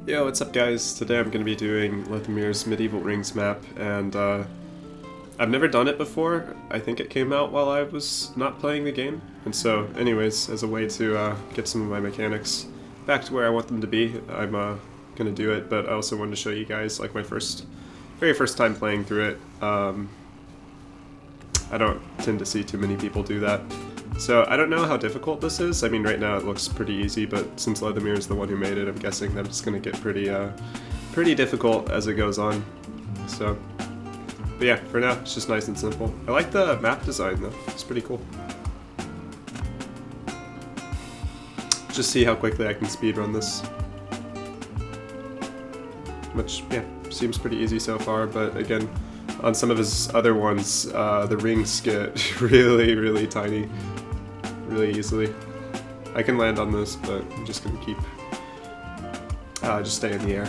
Yo, what's up guys? Today I'm going to be doing Lethamir's Medieval Rings map, and I've never done it before. I think it came out while I was not playing the game, and so anyways, as a way to get some of my mechanics back to where I want them to be, I'm going to do it, but I also wanted to show you guys like my very first time playing through it. I don't tend to see too many people do that. So I don't know how difficult this is. I mean, right now it looks pretty easy, but since Lethamir is the one who made it, I'm guessing that it's going to get pretty difficult as it goes on. So, but yeah, for now it's just nice and simple. I like the map design though. It's pretty cool. Just see how quickly I can speedrun this. Which, yeah, seems pretty easy so far, but again, on some of his other ones, the rings get really tiny. Really easily. I can land on this, but I'm just gonna keep just stay in the air.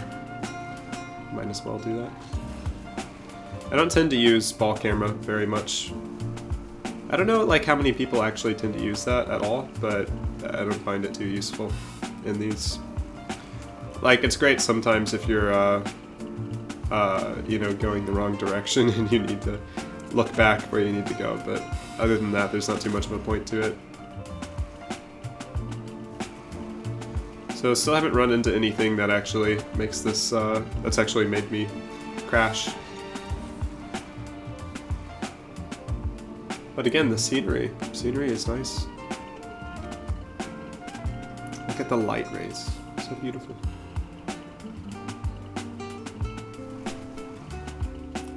Might as well do that. I don't tend to use ball camera very much. I don't know like how many people actually tend to use that at all, but I don't find it too useful in these. Like, it's great sometimes if you're you know, going the wrong direction and you need to look back where you need to go, but other than that there's not too much of a point to it. So still haven't run into anything that actually makes this, that's actually made me crash. But again, the scenery is nice. Look at the light rays, so beautiful.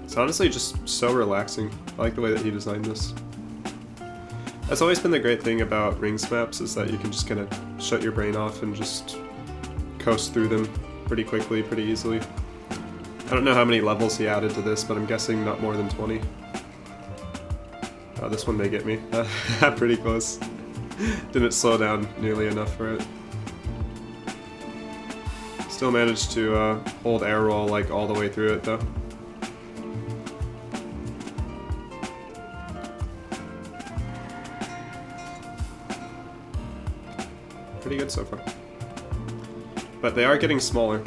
It's honestly just so relaxing. I like the way that he designed this. That's always been the great thing about Rings maps, is that you can just kind of shut your brain off and just coast through them pretty quickly, pretty easily. I don't know how many levels he added to this, but I'm guessing not more than 20. This one may get me. Pretty close. Didn't slow down nearly enough for it. Still managed to hold air roll like all the way through it though. Pretty good so far. But they are getting smaller.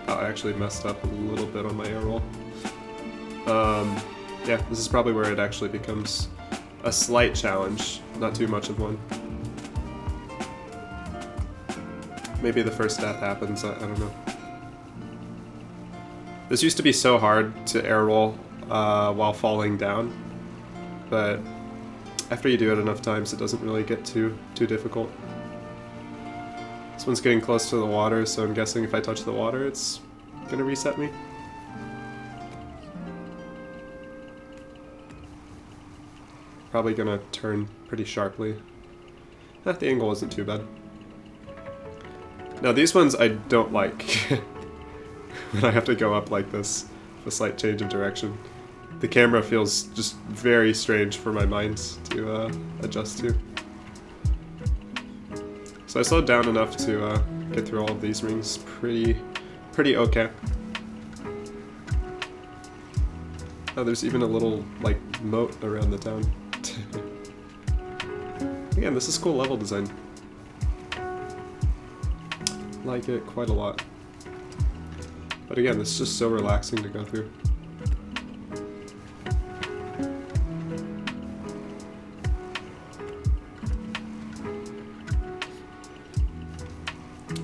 Oh, I actually messed up a little bit on my air roll. Yeah, this is probably where it actually becomes a slight challenge, not too much of one. Maybe the first death happens, I don't know. This used to be so hard to air roll while falling down, but after you do it enough times it doesn't really get too difficult. This one's getting close to the water, so I'm guessing if I touch the water, it's gonna reset me. Probably gonna turn pretty sharply. The angle isn't too bad. Now these ones I don't like. When I have to go up like this, a slight change of direction. The camera feels just very strange for my mind to adjust to. So I slowed down enough to get through all of these rings pretty okay. Oh, there's even a little, like, moat around the town. Again, this is cool level design. Like it quite a lot. But again, this is just so relaxing to go through.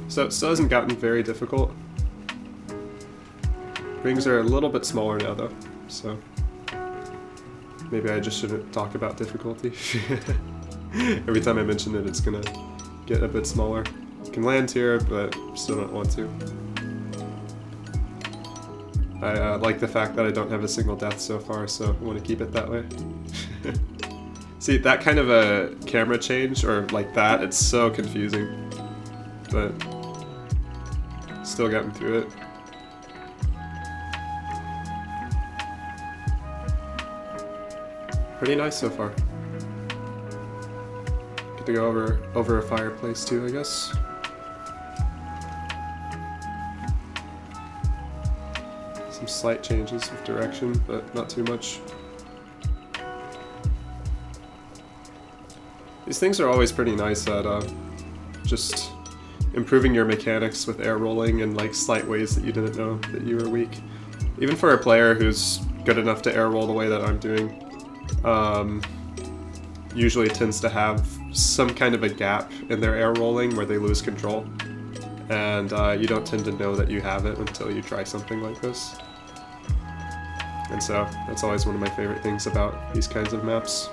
So it still hasn't gotten very difficult. Rings are a little bit smaller now though, so maybe I just shouldn't talk about difficulty. Every time I mention it, it's gonna get a bit smaller. You can land here, but still don't want to. I like the fact that I don't have a single death so far, so I want to keep it that way. See, that kind of a camera change, or like that, it's so confusing. But still getting through it. Pretty nice so far. Get to go over a fireplace too, I guess. Some slight changes of direction, but not too much. These things are always pretty nice at just improving your mechanics with air rolling in like slight ways that you didn't know that you were weak. Even for a player who's good enough to air roll the way that I'm doing, usually tends to have some kind of a gap in their air rolling where they lose control. And you don't tend to know that you have it until you try something like this. And so that's always one of my favorite things about these kinds of maps.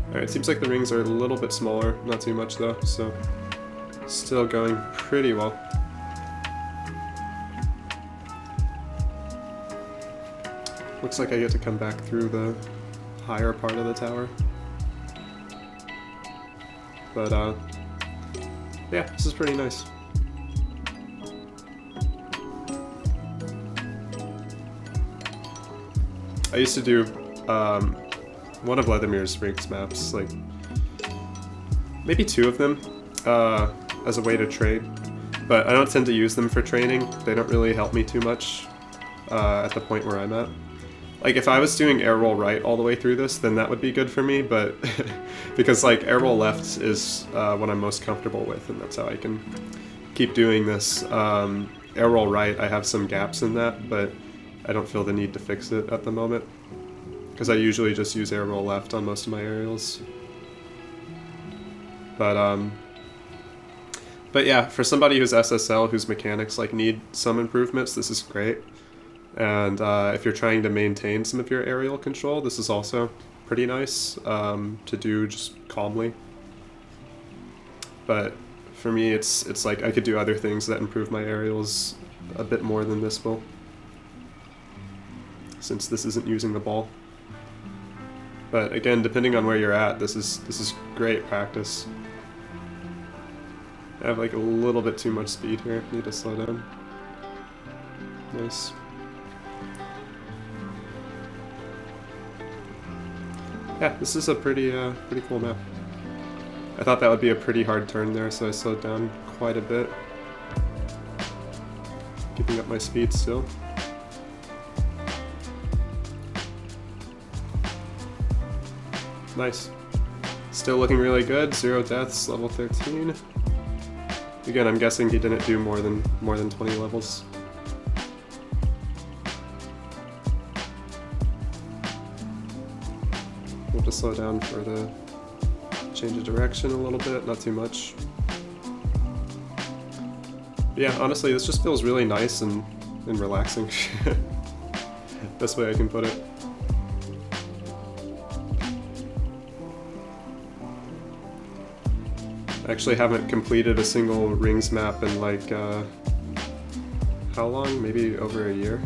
Alright, it seems like the rings are a little bit smaller, not too much though, so still going pretty well. Looks like I get to come back through the higher part of the tower. But yeah, this is pretty nice. I used to do one of Leathermere's rings maps, like maybe two of them, as a way to train, but I don't tend to use them for training. They don't really help me too much at the point where I'm at. Like if I was doing air roll right all the way through this, then that would be good for me, but because like air roll left is what I'm most comfortable with, and that's how I can keep doing this. Air roll right, I have some gaps in that, but I don't feel the need to fix it at the moment, because I usually just use air roll left on most of my aerials. But yeah, for somebody who's SSL, whose mechanics like need some improvements, this is great. And if you're trying to maintain some of your aerial control, this is also pretty nice to do just calmly. But for me, it's like I could do other things that improve my aerials a bit more than this will, since this isn't using the ball. But again, depending on where you're at, this is great practice. I have like a little bit too much speed here. Need to slow down. Nice. Yeah, this is a pretty cool map. I thought that would be a pretty hard turn there, so I slowed down quite a bit. Keeping up my speed still. Nice. Still looking really good. 0 deaths, level 13. Again, I'm guessing he didn't do more than 20 levels. We'll just slow down for the change of direction a little bit, not too much. But yeah, honestly, this just feels really nice and relaxing. Best way I can put it. I actually haven't completed a single rings map in like, how long? Maybe over a year.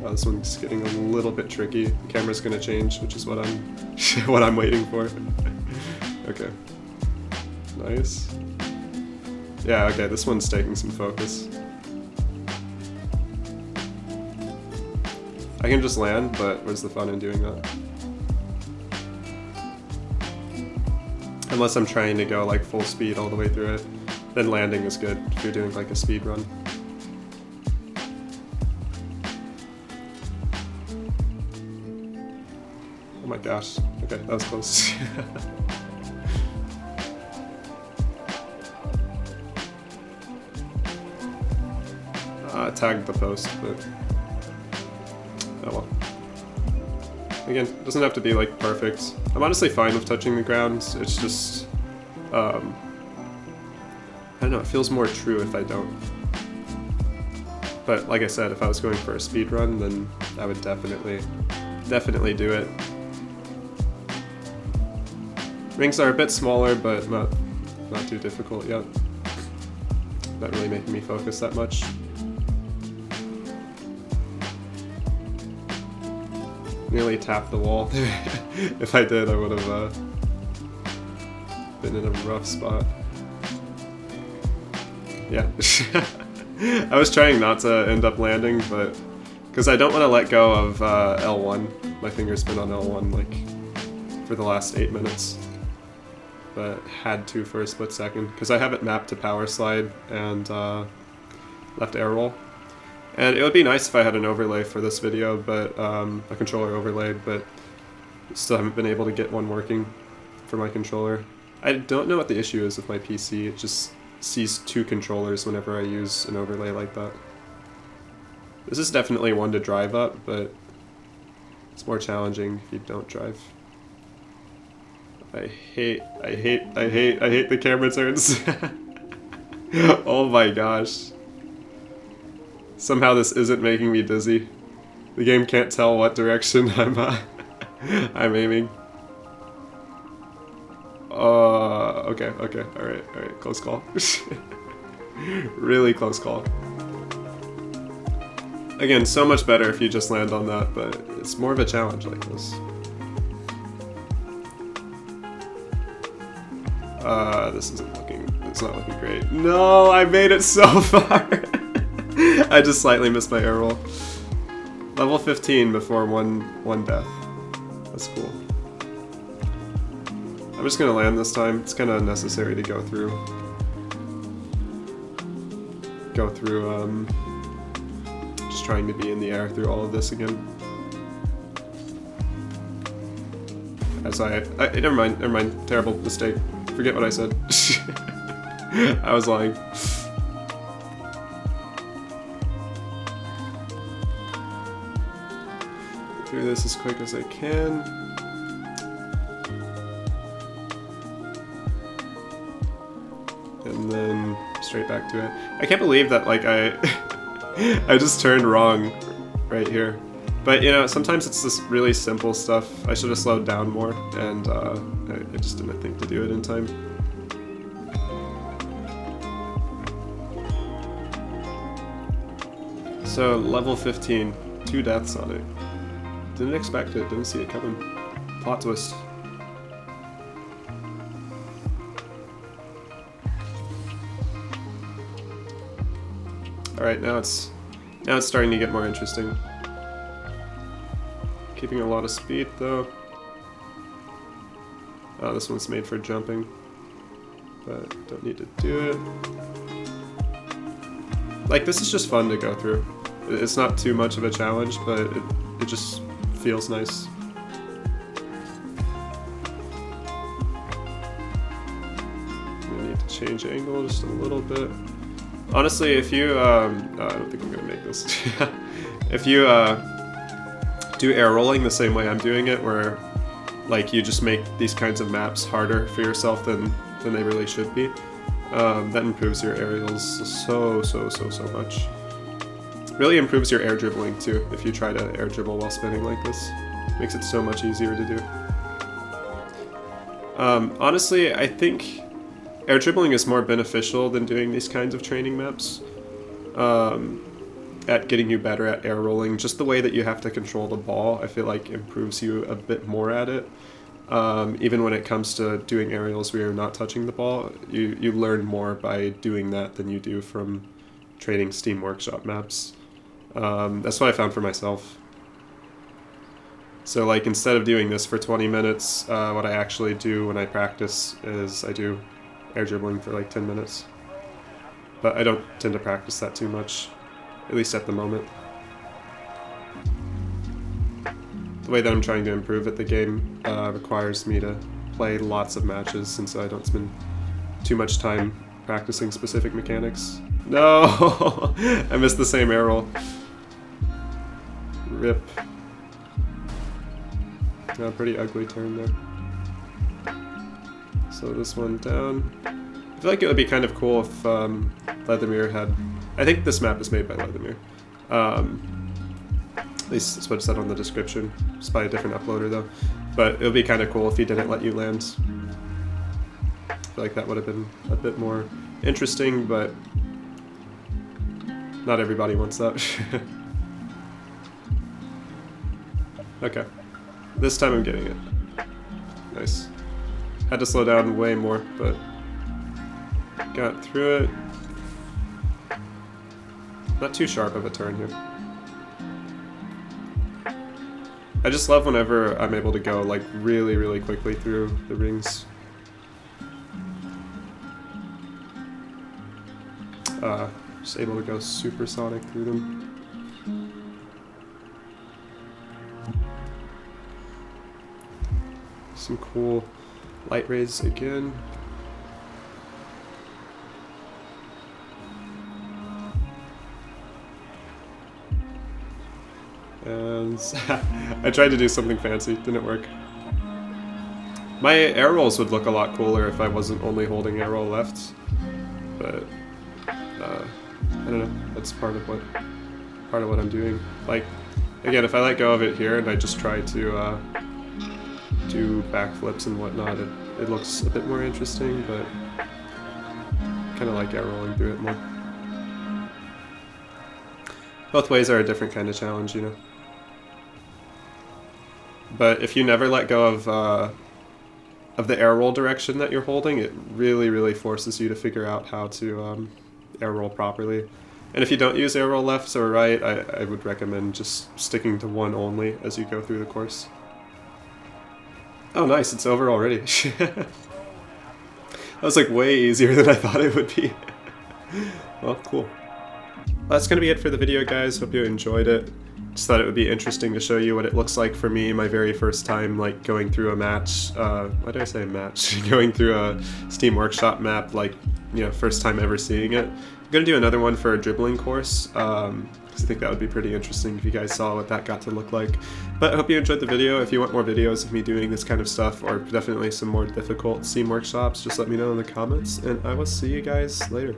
This one's getting a little bit tricky. The camera's gonna change, which is what I'm what I'm waiting for. Okay. Nice. Yeah, okay, this one's taking some focus. I can just land, but what's the fun in doing that? Unless I'm trying to go like full speed all the way through it, then landing is good if you're doing like a speed run. Oh my gosh, okay, that was close. Tagged the post, but oh well. Again, it doesn't have to be like perfect. I'm honestly fine with touching the ground. It's just, I don't know, it feels more true if I don't. But like I said, if I was going for a speed run, then I would definitely do it. Rings are a bit smaller, but not too difficult yet. Not really making me focus that much. Nearly tapped the wall. If I did, I would have been in a rough spot. Yeah. I was trying not to end up landing, but because I don't want to let go of L1. My finger's been on L1 like for the last 8 minutes, but had to for a split second because I have it mapped to power slide and left air roll. And it would be nice if I had an overlay for this video, but a controller overlay, but still haven't been able to get one working for my controller. I don't know what the issue is with my PC. It just sees two controllers whenever I use an overlay like that. This is definitely one to drive up, but it's more challenging if you don't drive. I hate the camera turns. Oh my gosh. Somehow this isn't making me dizzy. The game can't tell what direction I'm aiming. Okay, alright, close call. Really close call. Again, so much better if you just land on that, but it's more of a challenge like this. It's not looking great. No, I made it so far! I just slightly missed my air roll. Level 15 before one death. That's cool. I'm just gonna land this time. It's kind of unnecessary to go through, just trying to be in the air through all of this again. As never mind, terrible mistake. Forget what I said. I was lying. Get through this as quick as I can. And then straight back to it. I can't believe that, like, I just turned wrong right here. But, you know, sometimes it's this really simple stuff. I should have slowed down more, and I just didn't think to do it in time. So, level 15. 2 deaths on it. Didn't expect it, didn't see it coming. Plot twist. Alright, now it's starting to get more interesting. Keeping a lot of speed though. Oh, this one's made for jumping, but don't need to do it. Like, this is just fun to go through. It's not too much of a challenge, but it just feels nice. I need to change angle just a little bit. Honestly, if you, I don't think I'm gonna make this. If you do air rolling the same way I'm doing it, where like you just make these kinds of maps harder for yourself than they really should be, that improves your aerials so much. Really improves your air dribbling too, if you try to air dribble while spinning like this. Makes it so much easier to do. Honestly, I think air dribbling is more beneficial than doing these kinds of training maps at getting you better at air rolling. Just the way that you have to control the ball, I feel like improves you a bit more at it. Even when it comes to doing aerials where you're not touching the ball, you learn more by doing that than you do from training Steam Workshop maps. That's what I found for myself. So like, instead of doing this for 20 minutes, what I actually do when I practice is I do air dribbling for like 10 minutes. But I don't tend to practice that too much, at least at the moment. The way that I'm trying to improve at the game requires me to play lots of matches, since I don't spend too much time practicing specific mechanics. No! I missed the same air roll. Rip. Oh, pretty ugly turn there. Slow this one down. I feel like it would be kind of cool if Leathermere had... I think this map is made by Leathermere. At least that's what it said on the description. It's by a different uploader though. But it would be kind of cool if he didn't let you land. I feel like that would have been a bit more interesting, but not everybody wants that. Okay. This time I'm getting it. Nice. Had to slow down way more, but got through it. Not too sharp of a turn here. I just love whenever I'm able to go like really quickly through the rings. Just able to go supersonic through them. Some cool light rays again. And I tried to do something fancy, didn't work. My air rolls would look a lot cooler if I wasn't only holding air roll left, but I don't know. That's part of what I'm doing. Like, again, if I let go of it here and I just try to do backflips and whatnot, it looks a bit more interesting, but kind of like air rolling through it more. Both ways are a different kind of challenge, you know. But if you never let go of the air roll direction that you're holding, it really, really forces you to figure out how to air roll properly. And if you don't use air roll left or right, I would recommend just sticking to one only as you go through the course. Oh nice, it's over already. That was like way easier than I thought it would be. Well, cool. Well, that's going to be it for the video, guys. Hope you enjoyed it. Just thought it would be interesting to show you what it looks like for me my very first time, like, going through a match. Why did I say a match? Going through a Steam Workshop map, like, you know, first time ever seeing it. I'm going to do another one for a dribbling course, because I think that would be pretty interesting if you guys saw what that got to look like. But I hope you enjoyed the video. If you want more videos of me doing this kind of stuff, or definitely some more difficult Steam Workshops, just let me know in the comments, and I will see you guys later.